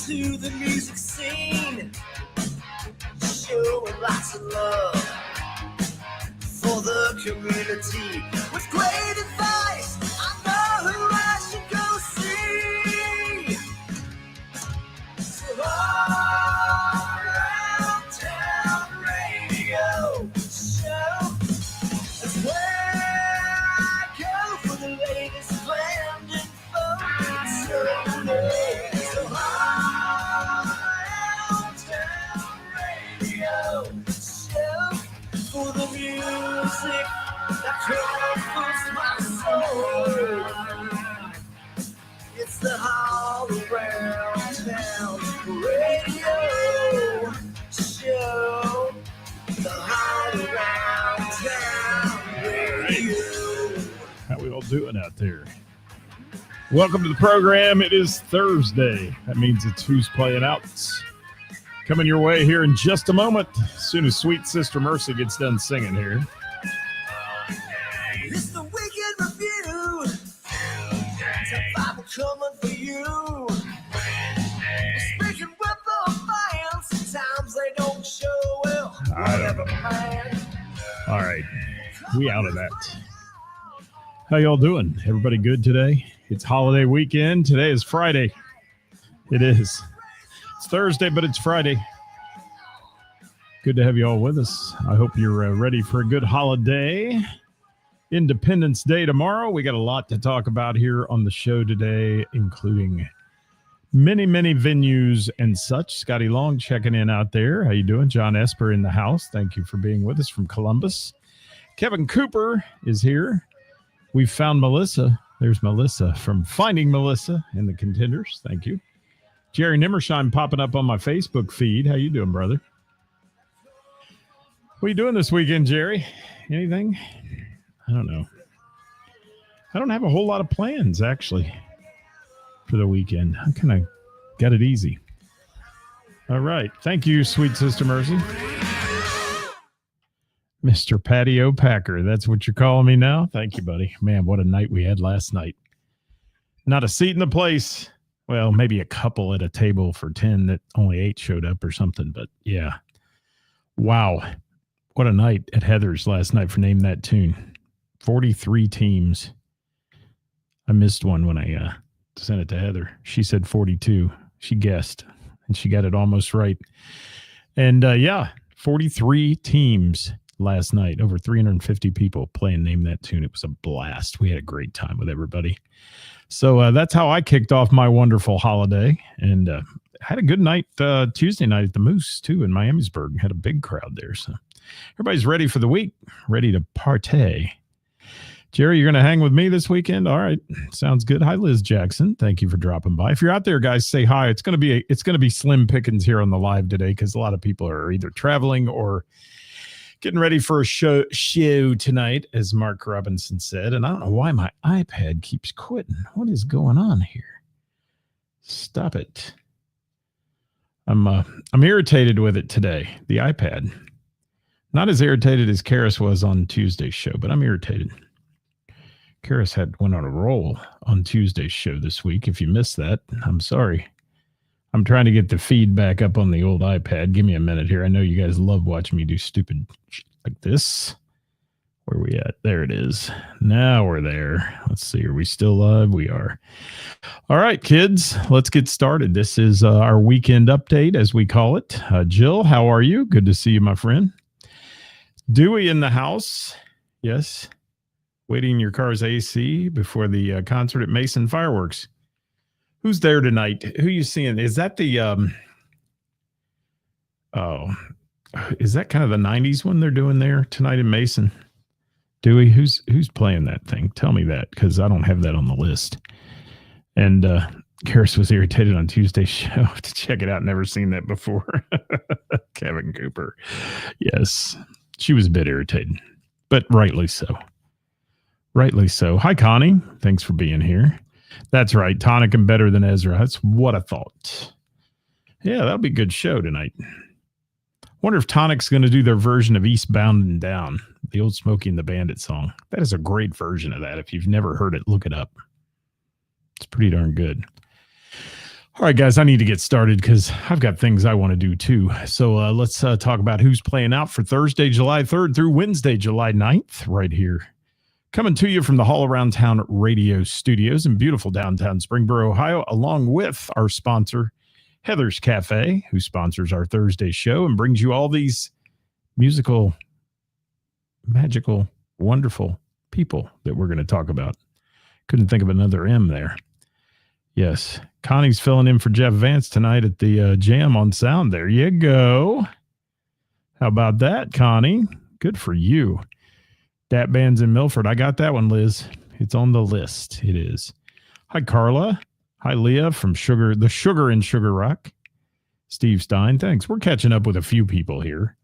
to the music scene, showing lots of love for the community. With great advice, I know who I should go see. So all around town radio show, that's where I go for the latest band info. So all around town radio show for the music that comforts my soul. It's the all around town radio show. The all around town radio. How we all doing out there? Welcome to the program. It is Thursday. That means it's Who's Playing Out. Coming your way here in just a moment, as soon as Sweet Sister Mercy gets done singing here. It's the Weekend Review. It's a Bible coming for you. Speaking with the fans, sometimes they don't show well. Whatever, man. All right, we out of that. How y'all doing? Everybody good today? It's holiday weekend. Today is Friday. It is. It's Thursday, but it's Friday. Good to have you all with us. I hope you're ready for a good holiday. Independence Day tomorrow. We got a lot to talk about here on the show today, including many, many venues and such. Scotty Long checking in out there. How you doing? John Esper in the house. Thank you for being with us from Columbus. Kevin Cooper is here. We've found Melissa. There's Melissa from Finding Melissa in the Contenders. Thank you. Jerry Nimmersheim popping up on my Facebook feed. How you doing, brother? What are you doing this weekend, Jerry? Anything? I don't know. I don't have a whole lot of plans, actually, for the weekend. I kind of got it easy. All right. Thank you, Sweet Sister Mercy. Mr. Patio Packer. That's what you're calling me now? Thank you, buddy. Man, what a night we had last night. Not a seat in the place. Well, maybe a couple at a table for 10 that only 8 showed up or something. But, yeah. Wow. What a night at Heather's last night for Name That Tune. 43 teams. I missed one when I sent it to Heather. She said 42. She guessed, and she got it almost right. And, 43 teams last night. Over 350 people playing Name That Tune. It was a blast. We had a great time with everybody. So that's how I kicked off my wonderful holiday. And had a good night Tuesday night at the Moose, too, in Miamisburg. Had a big crowd there. So everybody's ready for the week, ready to partay. Jerry, you're going to hang with me this weekend? All right. Sounds good. Hi, Liz Jackson. Thank you for dropping by. If you're out there, guys, say hi. It's going to be slim pickings here on the live today because a lot of people are either traveling or getting ready for a show tonight, as Mark Robinson said. And I don't know why my iPad keeps quitting. What is going on here? Stop it. I'm irritated with it today, the iPad. Not as irritated as Karis was on Tuesday's show, but I'm irritated. Karis went on a roll on Tuesday's show this week. If you missed that, I'm sorry. I'm trying to get the feed back up on the old iPad. Give me a minute here. I know you guys love watching me do stupid shit like this. Where are we at? There it is. Now we're there. Let's see. Are we still live? We are. All right, kids, let's get started. This is our weekend update, as we call it. Jill, how are you? Good to see you, my friend. Dewey in the house. Yes. Waiting in your car's AC before the concert at Mason Fireworks. Who's there tonight? Who are you seeing? Is that the is that kind of the 90s one they're doing there tonight in Mason? Dewey, who's playing that thing? Tell me that, because I don't have that on the list. And Karis was irritated on Tuesday's show to check it out. Never seen that before. Kevin Cooper. Yes, she was a bit irritated, but rightly so. Rightly so. Hi, Connie. Thanks for being here. That's right. Tonic and Better Than Ezra. That's what I thought. Yeah, that'll be a good show tonight. Wonder if Tonic's going to do their version of Eastbound and Down, the old Smokey and the Bandit song. That is a great version of that. If you've never heard it, look it up. It's pretty darn good. All right, guys, I need to get started because I've got things I want to do too. So let's talk about who's playing out for Thursday, July 3rd through Wednesday, July 9th, right here. Coming to you from the All Around Town radio studios in beautiful downtown Springboro, Ohio, along with our sponsor, Heather's Cafe, who sponsors our Thursday show and brings you all these musical, magical, wonderful people that we're going to talk about. Couldn't think of another M there. Yes, Connie's filling in for Jeff Vance tonight at the Jam on Sound. There you go. How about that, Connie? Good for you. Dat Band's in Milford. I got that one, Liz. It's on the list. It is. Hi, Carla. Hi, Leah from the Sugar in Sugar Rock. Steve Stein, thanks. We're catching up with a few people here.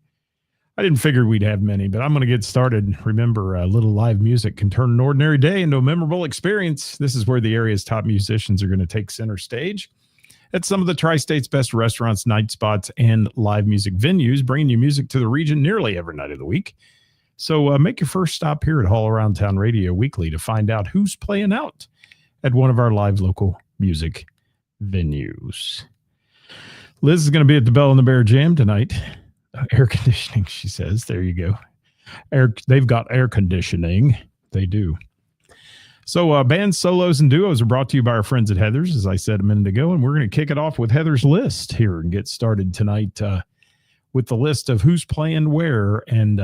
I didn't figure we'd have many, but I'm going to get started. Remember, a little live music can turn an ordinary day into a memorable experience. This is where the area's top musicians are going to take center stage at some of the Tri-State's best restaurants, night spots, and live music venues, bringing you music to the region nearly every night of the week. So make your first stop here at All Around Town Radio Weekly to find out who's playing out at one of our live local music venues. Liz is going to be at the Bell and the Bear Jam tonight. Air conditioning, she says. There you go. They've got air conditioning. They do. So bands, solos, and duos are brought to you by our friends at Heather's, as I said a minute ago, and we're going to kick it off with Heather's List here and get started tonight with the list of who's playing where and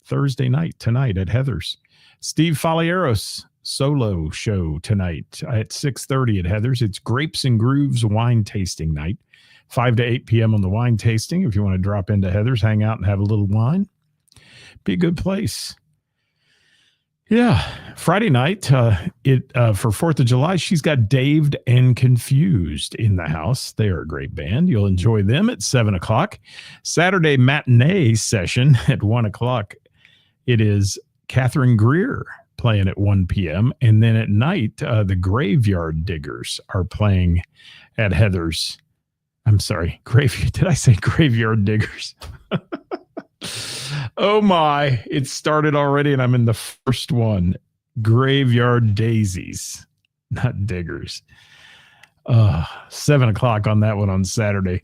Thursday night tonight at Heather's. Steve Falieros solo show tonight at 6:30 at Heather's. It's Grapes and Grooves wine tasting night. 5 to 8 p.m. on the wine tasting. If you want to drop into Heather's, hang out and have a little wine, be a good place. Yeah. Friday night, for 4th of July, she's got Daved and Confused in the house. They are a great band. You'll enjoy them at 7 o'clock. Saturday matinee session at 1 o'clock. It is Catherine Greer playing at 1 p.m. And then at night, the Graveyard Diggers are playing at Heather's. I'm sorry, did I say Graveyard Diggers? Oh my, it started already and I'm in the first one. Graveyard Daisies, not Diggers. 7 o'clock on that one on Saturday.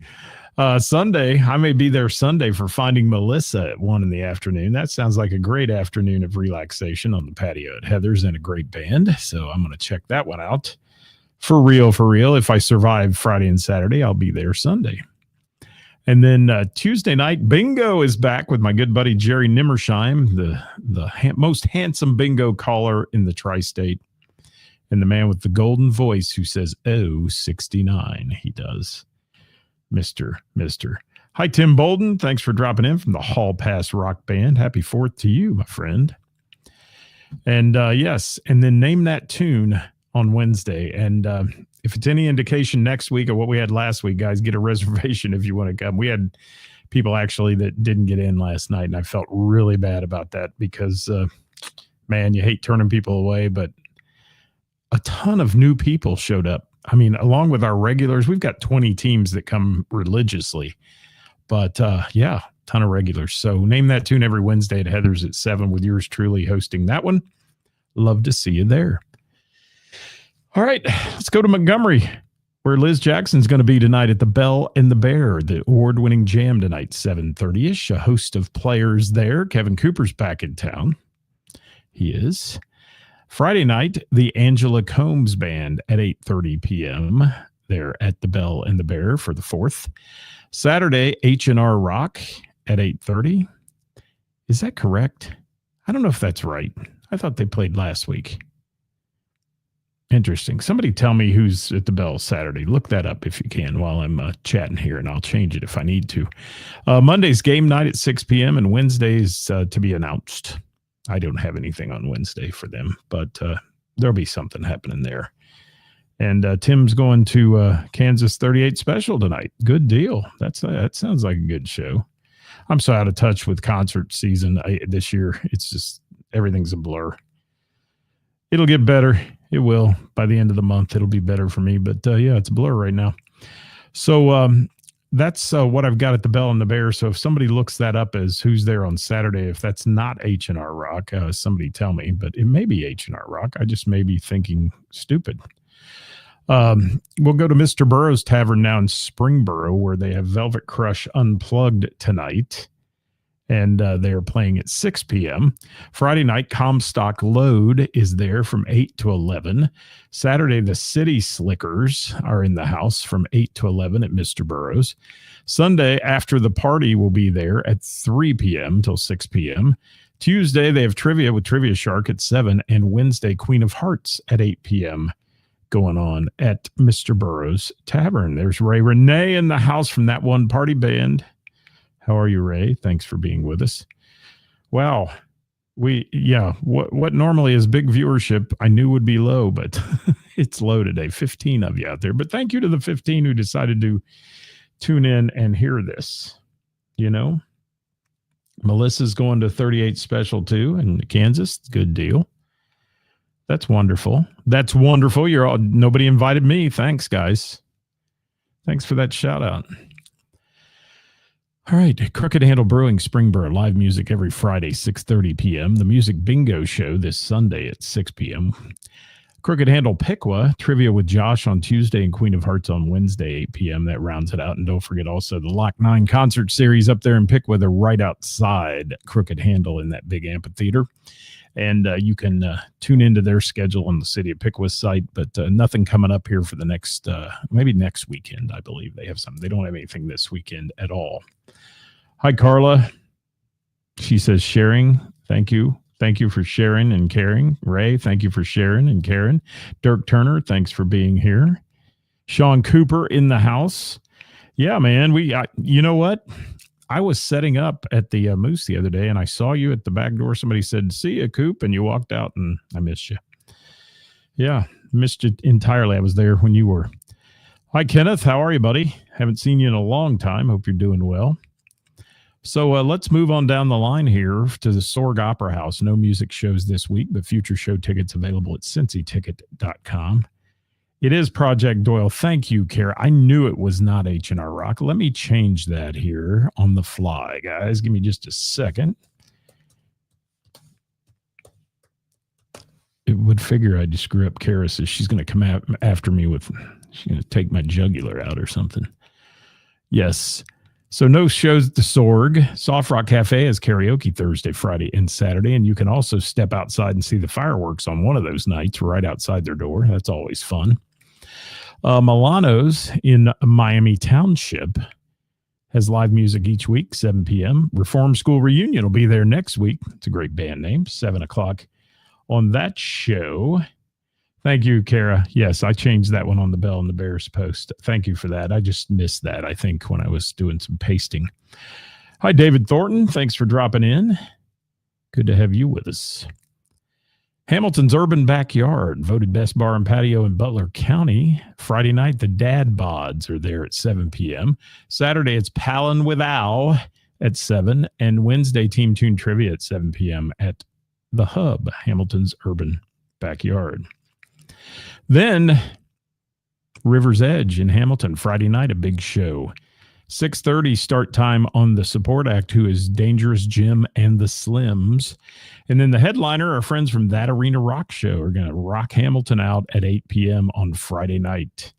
Sunday, I may be there Sunday for Finding Melissa at 1 in the afternoon. That sounds like a great afternoon of relaxation on the patio at Heather's and a great band. So I'm going to check that one out. For real. If I survive Friday and Saturday, I'll be there Sunday. And then Tuesday night, bingo is back with my good buddy Jerry Nimmersheim, the most handsome bingo caller in the tri-state, and the man with the golden voice who says, "Oh, 69." He does. Mister. Hi, Tim Bolden. Thanks for dropping in from the Hall Pass Rock Band. Happy 4th to you, my friend. And yes, and then Name That Tune on Wednesday. And if it's any indication next week of what we had last week, guys, get a reservation if you want to come. We had people actually that didn't get in last night, and I felt really bad about that because, man, you hate turning people away, but a ton of new people showed up. I mean, along with our regulars, we've got 20 teams that come religiously, but yeah, ton of regulars. So Name That Tune every Wednesday at Heather's at 7 with yours truly hosting that one. Love to see you there. All right, let's go to Montgomery, where Liz Jackson's going to be tonight at the Bell and the Bear, the award-winning jam tonight, 7:30-ish. A host of players there. Kevin Cooper's back in town. He is. Friday night, the Angela Combs Band at 8:30 p.m. They're at the Bell and the Bear for the 4th. Saturday, H&R Rock at 8:30. Is that correct? I don't know if that's right. I thought they played last week. Interesting. Somebody tell me who's at the Bell Saturday. Look that up if you can while I'm chatting here, and I'll change it if I need to. Monday's game night at 6 p.m. and Wednesday's to be announced. I don't have anything on Wednesday for them, but there'll be something happening there. And Tim's going to Kansas 38 Special tonight. Good deal. That sounds like a good show. I'm so out of touch with concert season this year. It's just everything's a blur. It'll get better. It will. By the end of the month, it'll be better for me. But yeah, it's a blur right now. So that's what I've got at the Bell and the Bear. So if somebody looks that up as who's there on Saturday, if that's not H&R Rock, somebody tell me. But it may be H&R Rock. I just may be thinking stupid. We'll go to Mr. Burroughs Tavern now in Springboro, where they have Velvet Crush Unplugged tonight. And they are playing at 6 p.m. Friday night, Comstock Load is there from 8 to 11. Saturday, the City Slickers are in the house from 8 to 11 at Mr. Burroughs. Sunday, After the Party will be there at 3 p.m. till 6 p.m. Tuesday, they have Trivia with Trivia Shark at 7. And Wednesday, Queen of Hearts at 8 p.m. going on at Mr. Burroughs Tavern. There's Ray Renee in the house from That One Party Band. How are you, Ray? Thanks for being with us. Wow. What normally is big viewership, I knew would be low, but it's low today. 15 of you out there. But thank you to the 15 who decided to tune in and hear this. You know, Melissa's going to 38 Special too in Kansas. Good deal. That's wonderful. That's wonderful. Nobody invited me. Thanks, guys. Thanks for that shout out. All right, Crooked Handle Brewing, Springboro, live music every Friday, 6:30 p.m. The Music Bingo Show this Sunday at 6 p.m. Crooked Handle Piqua, Trivia with Josh on Tuesday and Queen of Hearts on Wednesday, 8 p.m. That rounds it out. And don't forget also the Lock 9 concert series up there in Piqua. They're right outside Crooked Handle in that big amphitheater. And you can tune into their schedule on the City of Piqua site, but nothing coming up here for the next, maybe next weekend, I believe. They have some. They don't have anything this weekend at all. Hi, Carla. She says sharing. Thank you. Thank you for sharing and caring. Ray, thank you for sharing and caring. Dirk Turner, thanks for being here. Sean Cooper in the house. Yeah, man. You know what? I was setting up at the Moose the other day, and I saw you at the back door. Somebody said, "See ya, Coop," and you walked out, and I missed you. Yeah, missed you entirely. I was there when you were. Hi, Kenneth. How are you, buddy? Haven't seen you in a long time. Hope you're doing well. So let's move on down the line here to the Sorg Opera House. No music shows this week, but future show tickets available at cincyticket.com. It is Project Doyle. Thank you, Kara. I knew it was not H&R Rock. Let me change that here on the fly, guys. Give me just a second. It would figure I'd screw up Kara, so she's going to come after me with, she's going to take my jugular out or something. Yes. So no shows at the Sorg. Soft Rock Cafe has karaoke Thursday, Friday, and Saturday. And you can also step outside and see the fireworks on one of those nights right outside their door. That's always fun. Milano's in Miami Township has live music each week, 7 p.m. Reform School Reunion will be there next week. It's a great band name, 7 o'clock on that show. Thank you, Kara. Yes, I changed that one on the Bell and the Bears post. Thank you for that. I just missed that, I think, when I was doing some pasting. Hi, David Thornton. Thanks for dropping in. Good to have you with us. Hamilton's Urban Backyard, voted best bar and patio in Butler County. Friday night, the Dad Bods are there at 7 p.m. Saturday, it's Palin with Al at 7. And Wednesday, Team Tune Trivia at 7 p.m. at The Hub, Hamilton's Urban Backyard. Then River's Edge in Hamilton, Friday night, a big show. 6:30 start time on the support act, who is Dangerous Jim and the Slims. And then the headliner, our friends from That Arena Rock Show, are going to rock Hamilton out at 8 p.m. on Friday night.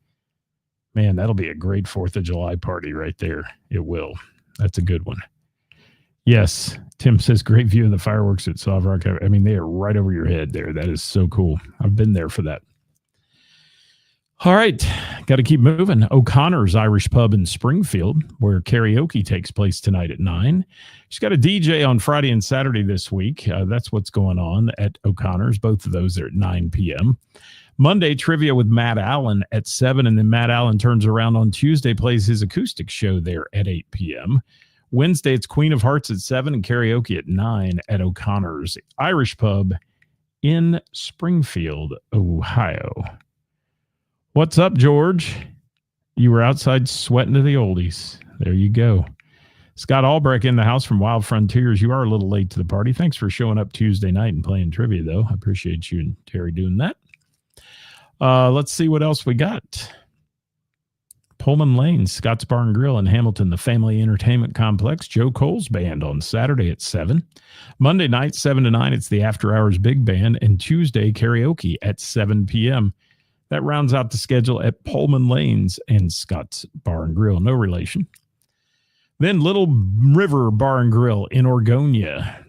Man, that'll be a great 4th of July party right there. It will. That's a good one. Yes, Tim says, great view of the fireworks at Soft Rock. I mean, they are right over your head there. That is so cool. I've been there for that. All right, got to keep moving. O'Connor's Irish Pub in Springfield, where karaoke takes place tonight at 9. She's got a DJ on Friday and Saturday this week. That's what's going on at O'Connor's. Both of those are at 9 p.m. Monday, trivia with Matt Allen at 7, and then Matt Allen turns around on Tuesday, plays his acoustic show there at 8 p.m. Wednesday, it's Queen of Hearts at 7 and karaoke at 9 at O'Connor's Irish Pub in Springfield, Ohio. What's up, George? You were outside sweating to the oldies. There you go. Scott Albrecht in the house from Wild Frontiers. You are a little late to the party. Thanks for showing up Tuesday night and playing trivia, though. I appreciate you and Terry doing that. Let's see what else we got. Pullman Lane, Scott's Bar and Grill in Hamilton, the Family Entertainment Complex. Joe Cole's band on Saturday at 7. Monday night, 7 to 9, it's the After Hours Big Band. And Tuesday, karaoke at 7 p.m. That rounds out the schedule at Pullman Lanes and Scott's Bar and Grill. No relation. Then Little River Bar and Grill in Orgonia.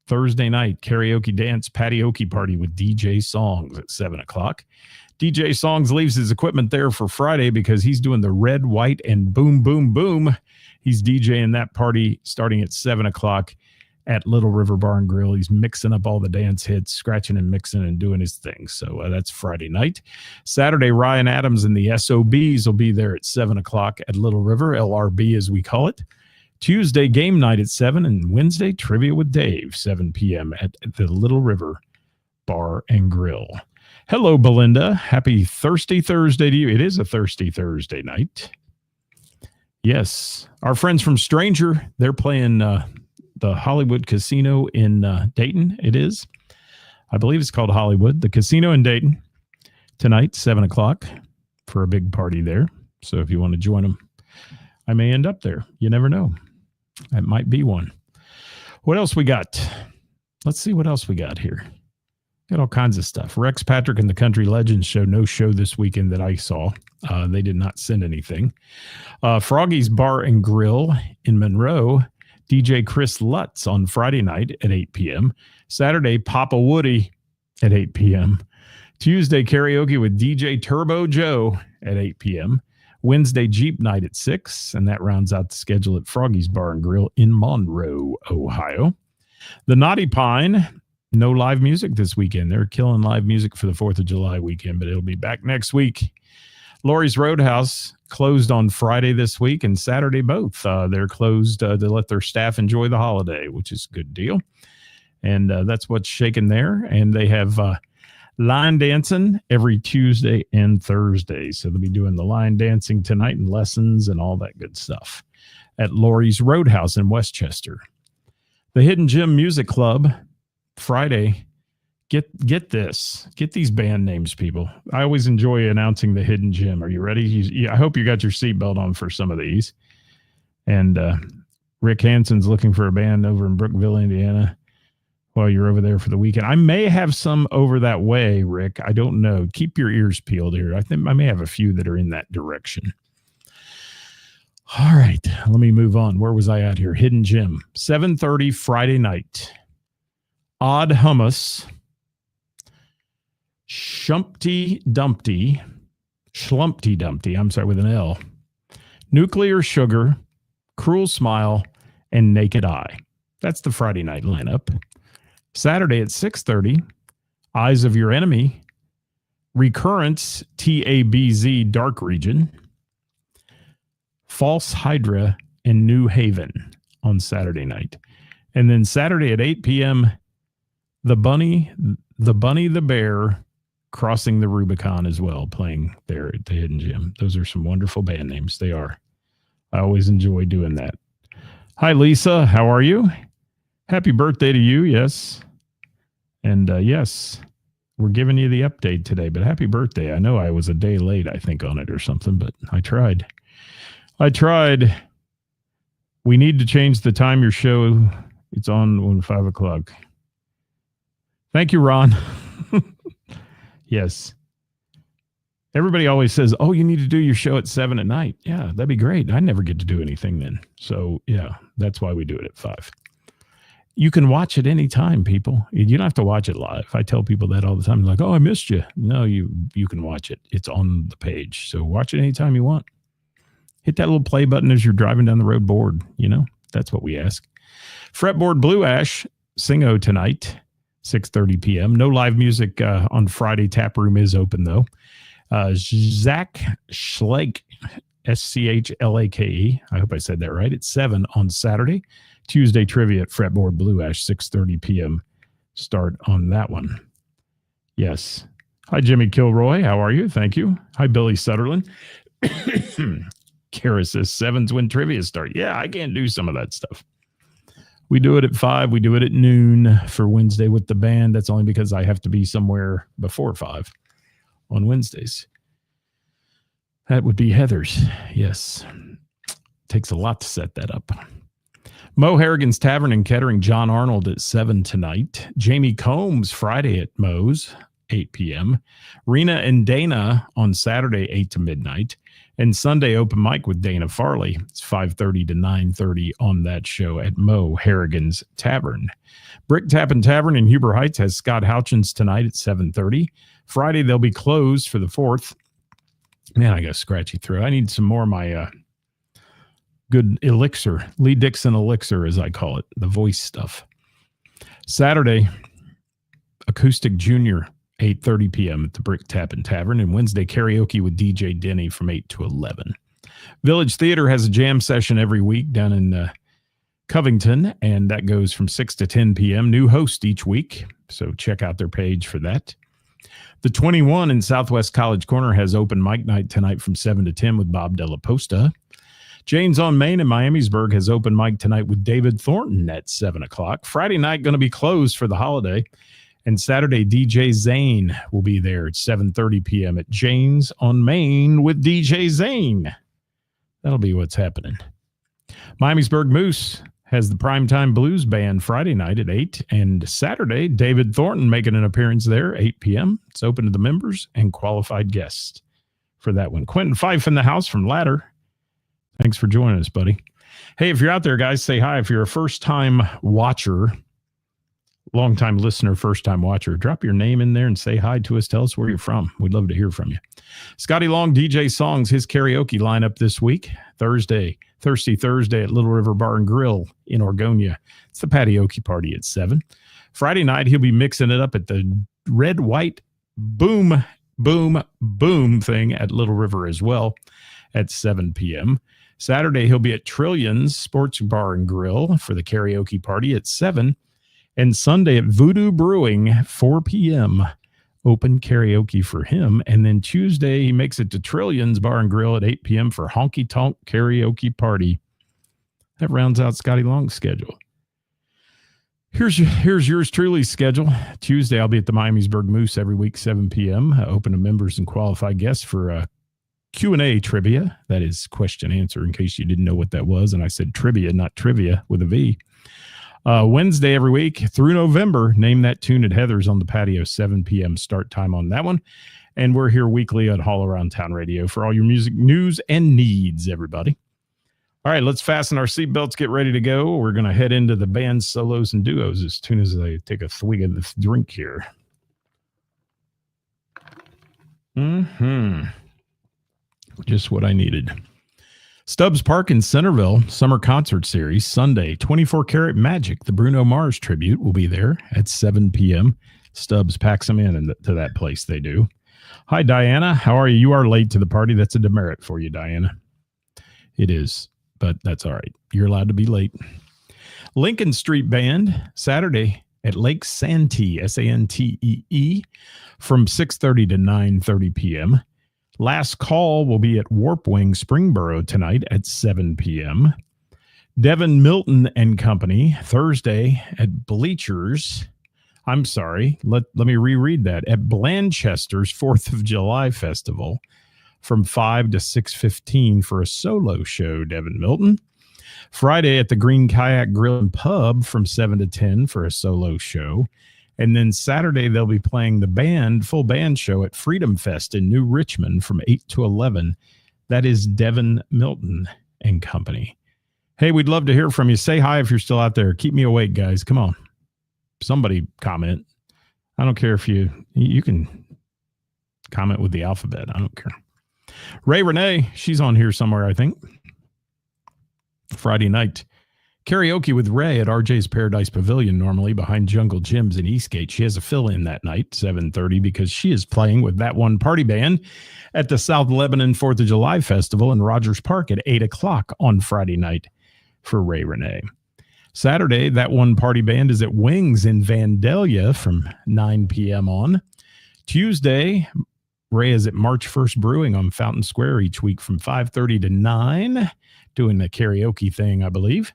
Thursday night, karaoke dance patioke party with DJ Songs at 7 o'clock. DJ Songs leaves his equipment there for Friday because he's doing the red, white, and boom, boom, boom. He's DJing that party starting at 7 o'clock at Little River Bar and Grill. He's mixing up all the dance hits, scratching and mixing and doing his thing. So that's Friday night. Saturday, Ryan Adams and the SOBs will be there at 7 o'clock at Little River, LRB as we call it. Tuesday, game night at 7, and Wednesday, Trivia with Dave, 7 p.m. at the Little River Bar and Grill. Hello, Belinda. Happy Thirsty Thursday to you. It is a Thirsty Thursday night. Yes. Our friends from Stranger, they're playing the Hollywood Casino in Dayton. It is. I believe it's called Hollywood. The Casino in Dayton tonight, 7 o'clock for a big party there. So if you want to join them, I may end up there. You never know. That might be one. What else we got? Let's see what else we got here. Got all kinds of stuff. Rex Patrick and the Country Legends show. No show this weekend that I saw. They did not send anything. Froggy's Bar and Grill in Monroe. DJ Chris Lutz on Friday night at 8 p.m. Saturday, Papa Woody at 8 p.m. Tuesday, karaoke with DJ Turbo Joe at 8 p.m. Wednesday, Jeep night at 6, and that rounds out the schedule at Froggy's Bar and Grill in Monroe, Ohio. The Naughty Pine, no live music this weekend. They're killing live music for the 4th of July weekend, but it'll be back next week. Laurie's Roadhouse closed on Friday this week and Saturday both. They're closed to let their staff enjoy the holiday, which is a good deal. And that's what's shaking there. And they have line dancing every Tuesday and Thursday. So they'll be doing the line dancing tonight and lessons and all that good stuff at Laurie's Roadhouse in Westchester. The Hidden Gem Music Club, Friday. Get this. Get these band names, people. I always enjoy announcing the Hidden Gem. Are you ready? I hope you got your seatbelt on for some of these. And Rick Hansen's looking for a band over in Brookville, Indiana, while you're over there for the weekend. I may have some over that way, Rick. I don't know. Keep your ears peeled here. I think I may have a few that are in that direction. All right. Let me move on. Where was I at here? Hidden Gem. 7:30 Friday night. Odd Hummus. Schlumpty Dumpty, I'm sorry, with an L. Nuclear Sugar, Cruel Smile, and Naked Eye. That's the Friday night lineup. Saturday at 6:30, Eyes of Your Enemy, Recurrence, TABZ, Dark Region, False Hydra, and New Haven on Saturday night. And then Saturday at 8 p.m., The Bunny, the Bear, Crossing the Rubicon as well, playing there at the Hidden Gem. Those are some wonderful band names. They are. I always enjoy doing that. Hi, Lisa. How are you? Happy birthday to you. Yes. And yes, we're giving you the update today, but happy birthday. I know I was a day late, I think, on it or something, but I tried. We need to change the time your show. It's on 5 o'clock. Thank you, Ron. Yes. Everybody always says, oh, you need to do your show at 7 at night. Yeah, that'd be great. I never get to do anything then. So, yeah, that's why we do it at 5. You can watch it anytime, people. You don't have to watch it live. I tell people that all the time. They're like, oh, I missed you. No, you can watch it. It's on the page. So watch it anytime you want. Hit that little play button as you're driving down the road bored. You know, that's what we ask. Fretboard Blue Ash, Singo tonight. 6:30 p.m. No live music on Friday. Tap room is open, though. Zach Schlake, Schlake. I hope I said that right. It's 7 on Saturday. Tuesday trivia at Fretboard Blue Ash, 6:30 p.m. Start on that one. Yes. Hi, Jimmy Kilroy. How are you? Thank you. Hi, Billy Sutherland. Kara says 7's when trivia start. Yeah, I can't do some of that stuff. We do it at 5. We do it at noon for Wednesday with the band. That's only because I have to be somewhere before 5 on Wednesdays. That would be Heather's. Yes. Takes a lot to set that up. Mo Harrigan's Tavern in Kettering, John Arnold at 7 tonight. Jamie Combs Friday at Mo's, 8 p.m. Rena and Dana on Saturday, 8 to midnight. And Sunday open mic with Dana Farley. It's 5:30 to 9:30 on that show at Mo Harrigan's Tavern. Brick Tappin' Tavern in Huber Heights has Scott Houchins tonight at 7:30. Friday, they'll be closed for the 4th. Man, I got a scratchy throat. I need some more of my good elixir, Lee Dixon elixir, as I call it, the voice stuff. Saturday, Acoustic Junior, 8:30 p.m. at the Brick Tappin' Tavern, and Wednesday, karaoke with DJ Denny from 8 to 11. Village Theater has a jam session every week down in Covington, and that goes from 6 to 10 p.m. New host each week, so check out their page for that. The 21 in Southwest College Corner has open mic night tonight from 7 to 10 with Bob Della Posta. Jane's on Main in Miamisburg has open mic tonight with David Thornton at 7 o'clock. Friday night going to be closed for the holiday. And Saturday, DJ Zane will be there at 7:30 p.m. at Jane's on Main with DJ Zane. That'll be what's happening. Miamisburg Moose has the Primetime Blues Band Friday night at 8. And Saturday, David Thornton making an appearance there, 8 p.m. It's open to the members and qualified guests for that one. Quentin Fife in the house from Ladder. Thanks for joining us, buddy. Hey, if you're out there, guys, say hi. If you're a first-time watcher, long-time listener, first-time watcher, drop your name in there and say hi to us. Tell us where you're from. We'd love to hear from you. Scotty Long, DJ Songs, his karaoke lineup this week. Thirsty Thursday at Little River Bar and Grill in Oregonia. It's the Patioke party at 7. Friday night, he'll be mixing it up at the Red White Boom thing at Little River as well at 7 p.m. Saturday, he'll be at Trillions Sports Bar and Grill for the karaoke party at 7. And Sunday at Voodoo Brewing, 4 p.m., open karaoke for him. And then Tuesday, he makes it to Trillions Bar and Grill at 8 p.m. for Honky Tonk Karaoke Party. That rounds out Scotty Long's schedule. Here's yours truly's schedule. Tuesday, I'll be at the Miamisburg Moose every week, 7 p.m., open to members and qualified guests for Q&A trivia. That is question answer, in case you didn't know what that was. And I said trivia, not trivia with a V. Wednesday every week through November, Name That Tune at Heather's on the patio, 7 p.m. start time on that one. And we're here weekly at All Around Town Radio for all your music news and needs, everybody. All right, let's fasten our seatbelts, get ready to go. We're going to head into the band solos and duos as soon as I take a swig of this drink here. Just what I needed. Stubbs Park in Centerville, Summer Concert Series, Sunday, 24 Karat Magic. The Bruno Mars tribute will be there at 7 p.m. Stubbs packs them in to that place, they do. Hi, Diana. How are you? You are late to the party. That's a demerit for you, Diana. It is, but that's all right. You're allowed to be late. Lincoln Street Band, Saturday at Lake Santee, Santee, from 6:30 to 9:30 p.m. Last Call will be at Warp Wing Springboro tonight at 7 p.m. Devin Milton and Company, Thursday at Bleachers. I'm sorry, let me reread that. At Blanchester's 4th of July Festival from 5 to 6:15 for a solo show, Devin Milton. Friday at the Green Kayak Grill and Pub from 7 to 10 for a solo show. And then Saturday, they'll be playing the full band show at Freedom Fest in New Richmond from 8 to 11. That is Devin Milton and Company. Hey, we'd love to hear from you. Say hi if you're still out there. Keep me awake, guys. Come on. Somebody comment. I don't care if you can comment with the alphabet. I don't care. Ray Renee, she's on here somewhere, I think. Friday night. Karaoke with Ray at RJ's Paradise Pavilion, normally behind Jungle Gyms in Eastgate. She has a fill-in that night, 7:30, because she is playing with That One Party Band at the South Lebanon 4th of July Festival in Rogers Park at 8 o'clock on Friday night for Ray Renee. Saturday, That One Party Band is at Wings in Vandalia from 9 p.m. on. Tuesday, Ray is at March 1st Brewing on Fountain Square each week from 5:30 to 9, doing the karaoke thing, I believe.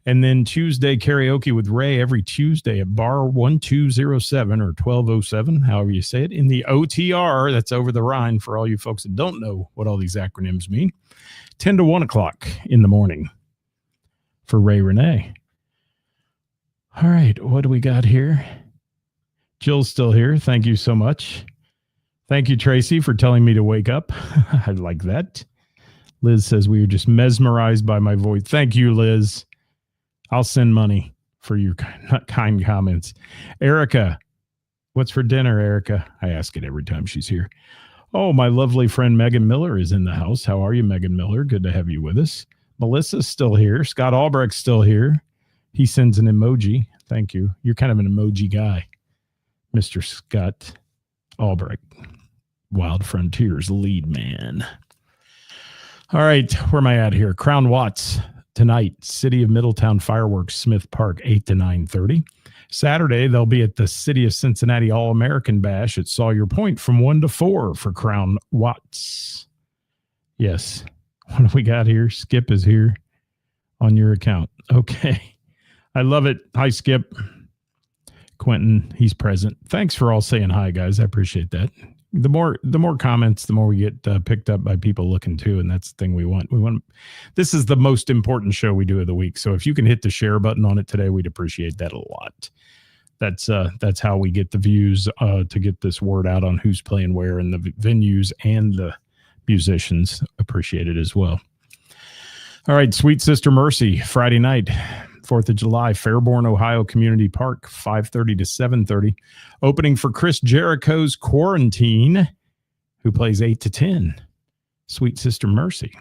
And then Tuesday, karaoke with Ray every Tuesday at Bar 1207 or 1207, however you say it, in the OTR. That's over the Rhine for all you folks that don't know what all these acronyms mean. 10 to 1 o'clock in the morning for Ray Renee. All right, what do we got here? Jill's still here. Thank you so much. Thank you, Tracy, for telling me to wake up. I like that. Liz says we were just mesmerized by my voice. Thank you, Liz. I'll send money for your kind comments. Erica, what's for dinner, Erica? I ask it every time she's here. Oh, my lovely friend Megan Miller is in the house. How are you, Megan Miller? Good to have you with us. Melissa's still here. Scott Albrecht's still here. He sends an emoji. Thank you. You're kind of an emoji guy, Mr. Scott Albrecht, Wild Frontiers lead man. All right, where am I at here? Crown Watts tonight, City of Middletown Fireworks, Smith Park, 8 to 9:30. Saturday, they'll be at the City of Cincinnati All-American Bash at Sawyer Point from 1 to 4 for Crown Watts. Yes. What do we got here? Skip is here on your account. Okay. I love it. Hi, Skip. Quentin, he's present. Thanks for all saying hi, guys. I appreciate that. The more comments, the more we get picked up by people looking too, and that's the thing we want. This is the most important show we do of the week. So if you can hit the share button on it today, we'd appreciate that a lot. That's how we get the views to get this word out on who's playing where, and the venues and the musicians appreciate it as well. All right, Sweet Sister Mercy, Friday night, 4th of July, Fairborn, Ohio Community Park, 5:30 to 7:30. Opening for Chris Jericho's Quarantine, who plays 8 to 10. Sweet Sister Mercy.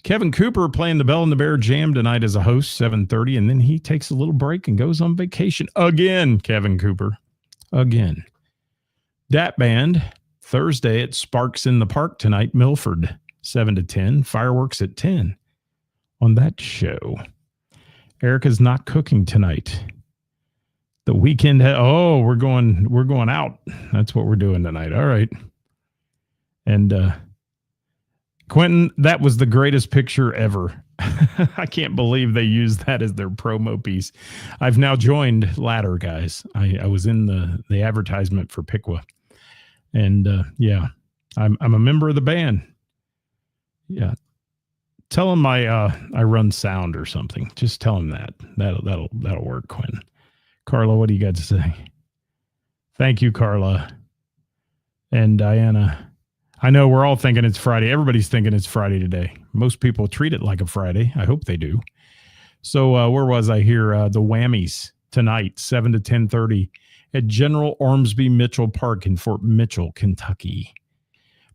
Kevin Cooper playing the Bell and the Bear Jam tonight as a host, 7:30, and then he takes a little break and goes on vacation again, Kevin Cooper. Again. Dat Band, Thursday at Sparks in the Park tonight, Milford, 7 to 10. Fireworks at 10 on that show. Erica's not cooking tonight. The weekend. We're going out. That's what we're doing tonight. All right. And Quentin, that was the greatest picture ever. I can't believe they used that as their promo piece. I've now joined Ladder, guys. I was in the advertisement for Piqua. And yeah, I'm a member of the band. Yeah. Tell him I run sound or something. Just tell him that. That'll work, Quinn. Carla, what do you got to say? Thank you, Carla. And Diana. I know we're all thinking it's Friday. Everybody's thinking it's Friday today. Most people treat it like a Friday. I hope they do. So where was I here? The Whammies tonight, 7 to 10:30 at General Ormsby Mitchell Park in Fort Mitchell, Kentucky.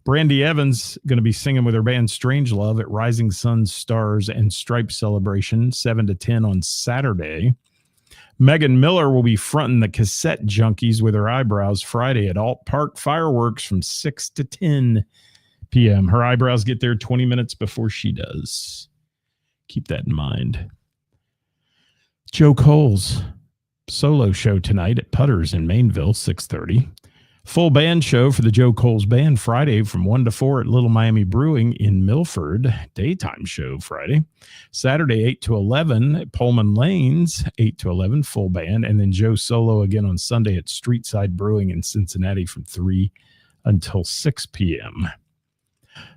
Brandy Evans going to be singing with her band Strangelove at Rising Sun Stars and Stripes Celebration, 7 to 10 on Saturday. Megan Miller will be fronting the Cassette Junkies with her eyebrows Friday at Alt Park Fireworks from 6 to 10 p.m. Her eyebrows get there 20 minutes before she does. Keep that in mind. Joe Cole's solo show tonight at Putters in Mainville, 6:30. Full band show for the Joe Cole's Band Friday from 1 to 4 at Little Miami Brewing in Milford. Daytime show Friday. Saturday, 8 to 11 at Pullman Lanes, 8 to 11, full band. And then Joe solo again on Sunday at Streetside Brewing in Cincinnati from 3 until 6 p.m.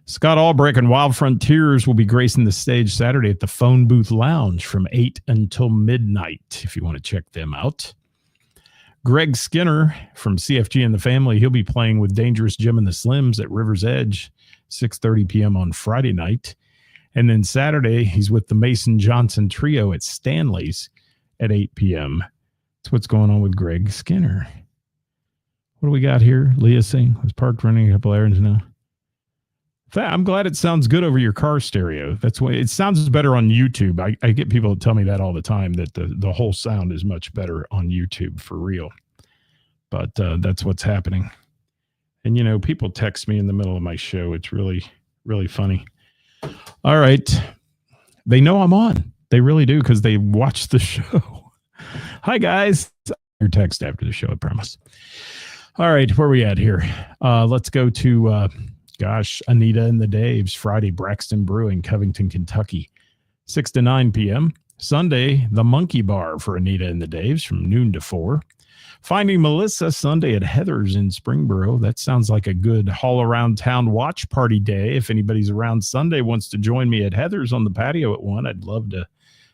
Scott Albrecht and Wild Frontiers will be gracing the stage Saturday at the Phone Booth Lounge from 8 until midnight, if you want to check them out. Greg Skinner from CFG and the Family, he'll be playing with Dangerous Jim and the Slims at River's Edge, 6:30 p.m. on Friday night. And then Saturday, he's with the Mason Johnson Trio at Stanley's at 8 p.m. That's what's going on with Greg Skinner. What do we got here? Leah Singh was parked running a couple errands now. I'm glad it sounds good over your car stereo. That's why it sounds better on YouTube. I get people to tell me that all the time, that the whole sound is much better on YouTube for real. But that's what's happening. And, you know, people text me in the middle of my show. It's really, really funny. All right. They know I'm on. They really do, because they watch the show. Hi, guys. Your text after the show, I promise. All right. Where are we at here? Let's go to... Anita and the Daves, Friday, Braxton Brewing, Covington, Kentucky, 6 to 9 p.m. Sunday, the Monkey Bar for Anita and the Daves from noon to 4. Finding Melissa, Sunday at Heather's in Springboro. That sounds like a good all-around town watch party day. If anybody's around Sunday wants to join me at Heather's on the patio at 1, I'd love to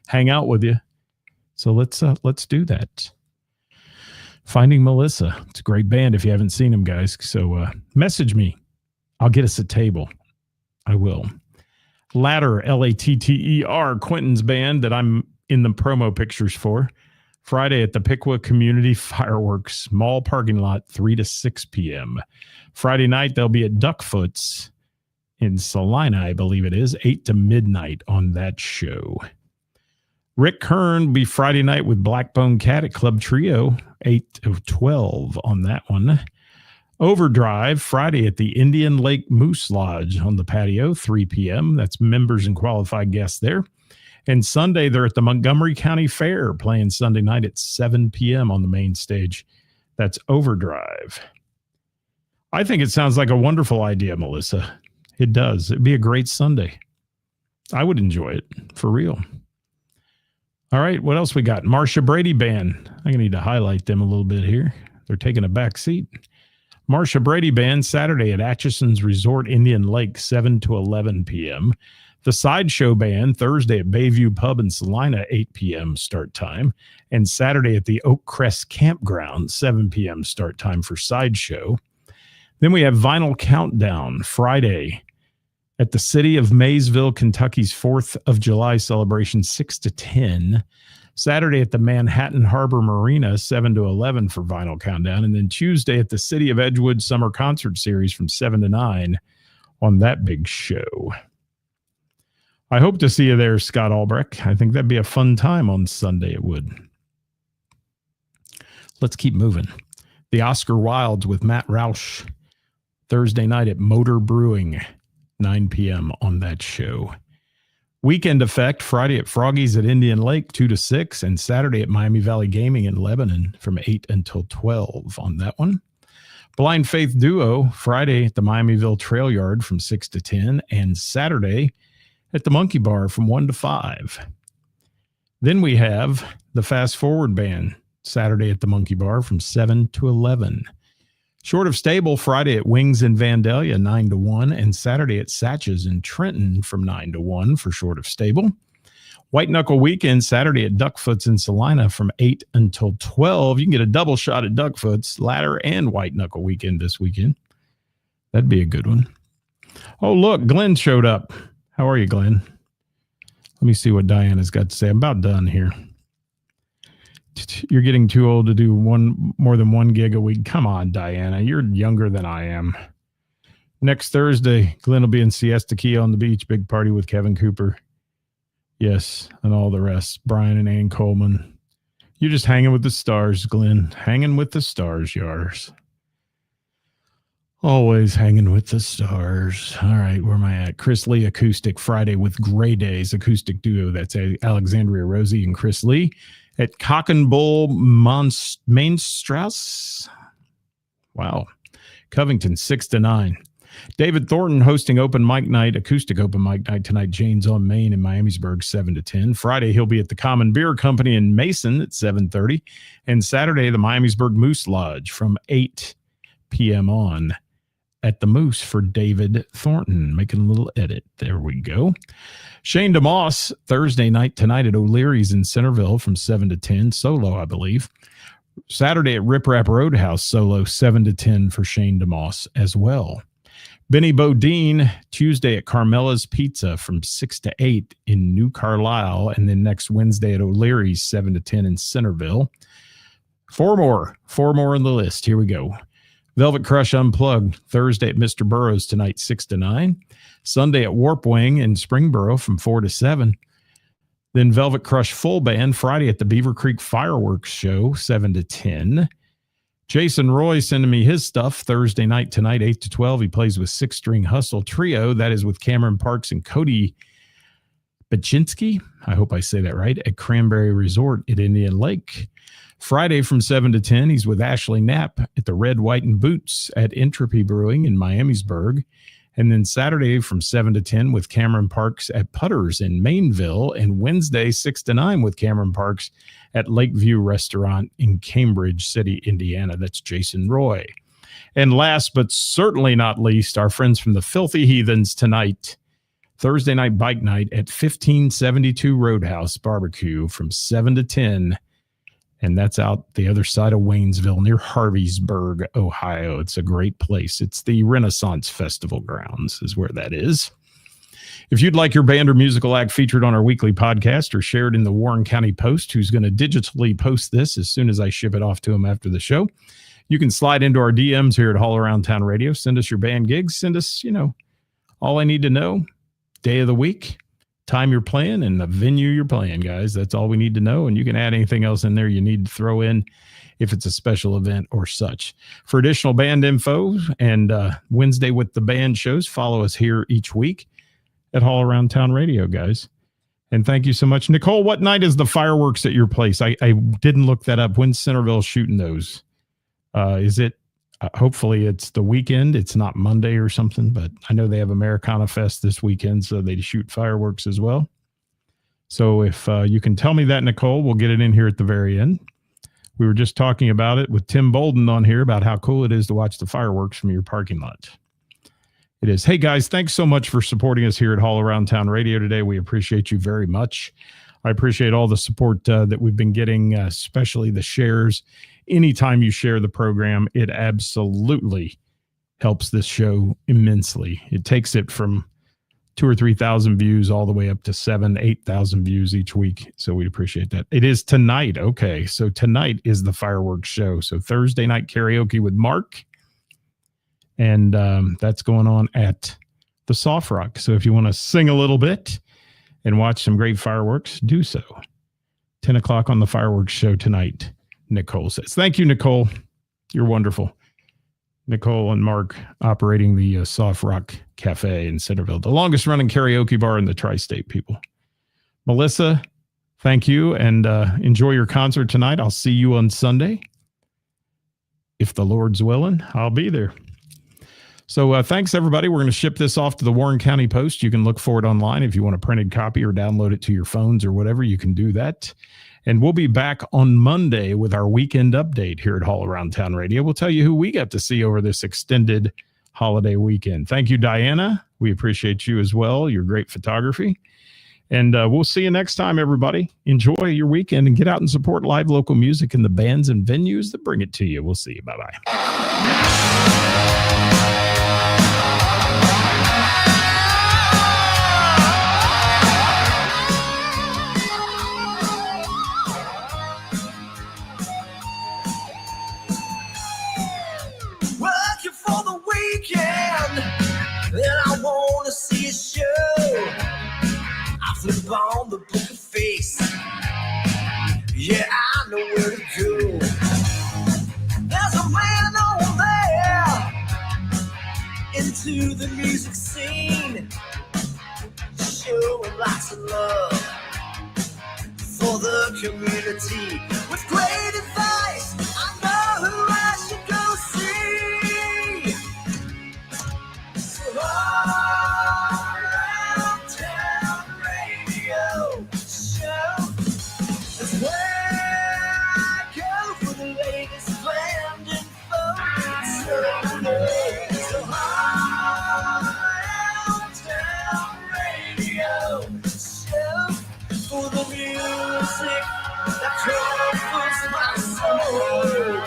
hang out with you. So let's do that. Finding Melissa. It's a great band if you haven't seen them, guys. So message me. I'll get us a table. I will. Ladder, Latter, Quentin's band that I'm in the promo pictures for. Friday at the Piqua Community Fireworks Mall parking lot, 3 to 6 p.m. Friday night, they'll be at Duckfoot's in Salina, I believe it is, 8 to midnight on that show. Rick Kern will be Friday night with Blackbone Cat at Club Trio, 8 to 12 on that one. Overdrive, Friday at the Indian Lake Moose Lodge on the patio, 3 p.m. That's members and qualified guests there. And Sunday, they're at the Montgomery County Fair, playing Sunday night at 7 p.m. on the main stage. That's Overdrive. I think it sounds like a wonderful idea, Melissa. It does. It'd be a great Sunday. I would enjoy it, for real. All right, what else we got? Marcia Brady Band. I'm going to need to highlight them a little bit here. They're taking a back seat. Marcia Brady Band, Saturday at Atchison's Resort, Indian Lake, 7 to 11 p.m. The Sideshow Band, Thursday at Bayview Pub in Salina, 8 p.m. start time. And Saturday at the Oak Crest Campground, 7 p.m. start time for Sideshow. Then we have Vinyl Countdown, Friday at the City of Maysville, Kentucky's 4th of July celebration, 6 to 10. Saturday at the Manhattan Harbor Marina, 7 to 11 for Vinyl Countdown. And then Tuesday at the City of Edgewood Summer Concert Series from 7 to 9 on that big show. I hope to see you there, Scott Albrecht. I think that'd be a fun time on Sunday. It would. Let's keep moving. The Oscar Wildes with Matt Roush, Thursday night at Motor Brewing, 9 p.m. on that show. Weekend Effect, Friday at Froggy's at Indian Lake, 2 to 6, and Saturday at Miami Valley Gaming in Lebanon from 8 until 12 on that one. Blind Faith Duo, Friday at the Miamiville Trail Yard from 6 to 10, and Saturday at the Monkey Bar from 1 to 5. Then we have the Fast Forward Band, Saturday at the Monkey Bar from 7 to 11. Short of Stable, Friday at Wings in Vandalia, 9 to 1, and Saturday at Satch's in Trenton from 9 to 1 for Short of Stable. White Knuckle Weekend, Saturday at Duckfoot's in Salina from 8 until 12. You can get a double shot at Duckfoot's, Ladder and White Knuckle Weekend this weekend. That'd be a good one. Oh, look, Glenn showed up. How are you, Glenn? Let me see what Diana's got to say. I'm about done here. You're getting too old to do more than 1 gig a week. Come on, Diana. You're younger than I am. Next Thursday, Glenn will be in Siesta Key on the beach. Big party with Kevin Cooper. Yes, and all the rest. Brian and Ann Coleman. You're just hanging with the stars, Glenn. Hanging with the stars, yours. Always hanging with the stars. All right, where am I at? Chris Lee Acoustic, Friday with Gray Days Acoustic Duo. That's Alexandria Rosie and Chris Lee at Cock and Bull Mainstrasse. Wow. Covington, 6 to 9. David Thornton hosting open mic night, acoustic open mic night tonight, Jane's on Main in Miamisburg, 7 to 10. Friday, he'll be at the Common Beer Company in Mason at 7:30. And Saturday, the Miamisburg Moose Lodge from 8 p.m. on at the Moose for David Thornton. Making a little edit. There we go. Shane DeMoss, Thursday night tonight at O'Leary's in Centerville from 7 to 10. Solo, I believe. Saturday at Rip Rap Roadhouse, solo, 7 to 10 for Shane DeMoss as well. Benny Bodine, Tuesday at Carmela's Pizza from 6 to 8 in New Carlisle. And then next Wednesday at O'Leary's, 7 to 10 in Centerville. Four more on the list. Here we go. Velvet Crush Unplugged, Thursday at Mr. Burroughs tonight, 6 to 9. Sunday at Warp Wing in Springboro from 4 to 7. Then Velvet Crush Full Band, Friday at the Beaver Creek Fireworks Show, 7 to 10. Jason Roy sending me his stuff Thursday night tonight, 8 to 12. He plays with Six String Hustle Trio. That is with Cameron Parks and Cody Baczynski. I hope I say that right, at Cranberry Resort at Indian Lake. Friday from 7 to 10, he's with Ashley Knapp at the Red, White, and Boots at Entropy Brewing in Miamisburg. And then Saturday from 7 to 10 with Cameron Parks at Putters in Mainville. And Wednesday, 6 to 9 with Cameron Parks at Lakeview Restaurant in Cambridge City, Indiana. That's Jason Roy. And last but certainly not least, our friends from the Filthy Heathens tonight, Thursday night bike night at 1572 Roadhouse Barbecue from 7 to 10 And that's out the other side of Waynesville near Harveysburg, Ohio. It's a great place. It's the Renaissance Festival grounds is where that is. If you'd like your band or musical act featured on our weekly podcast or shared in the Warren County Post, who's going to digitally post this as soon as I ship it off to him after the show, you can slide into our DMs here at All Around Town Radio. Send us your band gigs. Send us, all I need to know, day of the week, time you're playing, and the venue you're playing, guys. That's all we need to know. And you can add anything else in there you need to throw in if it's a special event or such. For additional band info and Wednesday with the band shows, follow us here each week at All Around Town Radio, guys. And thank you so much. Nicole, what night is the fireworks at your place? I didn't look that up. When's Centerville shooting those? Is it, hopefully it's the weekend. It's not Monday or something, but I know they have Americana Fest this weekend, so they shoot fireworks as well. So if you can tell me that, Nicole, we'll get it in here at the very end. We were just talking about it with Tim Bolden on here about how cool it is to watch the fireworks from your parking lot. It is. Hey, guys, thanks so much for supporting us here at All Around Town Radio today. We appreciate you very much. I appreciate all the support that we've been getting, especially the shares. Anytime you share the program, it absolutely helps this show immensely. It takes it from 2,000 or 3,000 views all the way up to 7,000, 8,000 views each week. So we appreciate that. It is tonight. Okay. So tonight is the fireworks show. So Thursday night karaoke with Mark. And that's going on at the Soft Rock. So if you want to sing a little bit and watch some great fireworks, do so. 10 o'clock on the fireworks show tonight, Nicole says. Thank you, Nicole. You're wonderful. Nicole and Mark operating the Soft Rock Cafe in Centerville, the longest running karaoke bar in the tri-state, people. Melissa, thank you, and enjoy your concert tonight. I'll see you on Sunday. If the Lord's willing, I'll be there. So thanks, everybody. We're going to ship this off to the Warren County Post. You can look for it online. If you want a printed copy or download it to your phones or whatever, you can do that. And we'll be back on Monday with our weekend update here at All Around Town Radio. We'll tell you who we got to see over this extended holiday weekend. Thank you, Diana. We appreciate you as well, your great photography. And we'll see you next time, everybody. Enjoy your weekend and get out and support live local music and the bands and venues that bring it to you. We'll see you. Bye-bye. Working for the weekend, and I want to see a show. I flip on the book of face. Yeah, I know where to go. There's a man over there into the music scene, showing lots of love for the community. With great advice, I know who I should go see. So All Around Town Radio show is where I go for the latest band info. So All Around Town Radio show for the music that comforts my soul.